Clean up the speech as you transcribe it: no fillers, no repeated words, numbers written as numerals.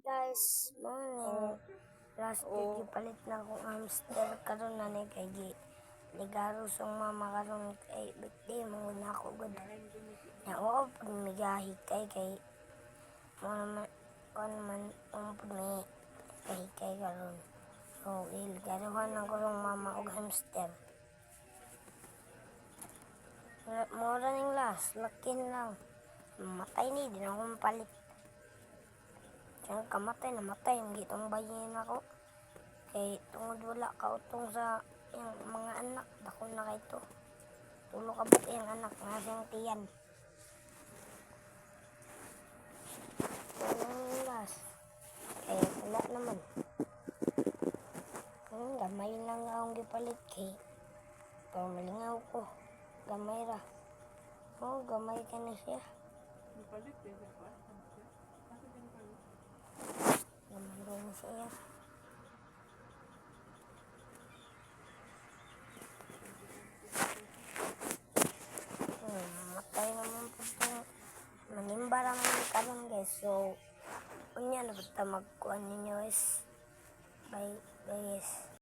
Guys, morning. Last week palit na akong hamster karon na ni kay ligaro song mama karon kay birthday mo na ako gud. Ya o pag migahi kay mo naman kon man pag may kay karon. So ilgaruhan na ko rong mama og hamster. Mura ning last, lakin lang. Matay ni, di na akong palit. Siyang kamatay, namatay. Hindi itong bayin ako. Kay tungod wala kautong sa yung mga anak. Dako na kay ito. Tulo ka ba't yung anak nga siyang tiyan. Yung last. Kaya wala naman. Gamay lang akong gipalit kay. Pero malingaw ko. Gamay ra. Oo, gamay ka na siya. Palit din ba? Ako din palit. Gamay ra na siya. Matay naman po ito. Manimba naman karon guys. So, unya na ba ito magkuhan ninyo guys? Bye guys.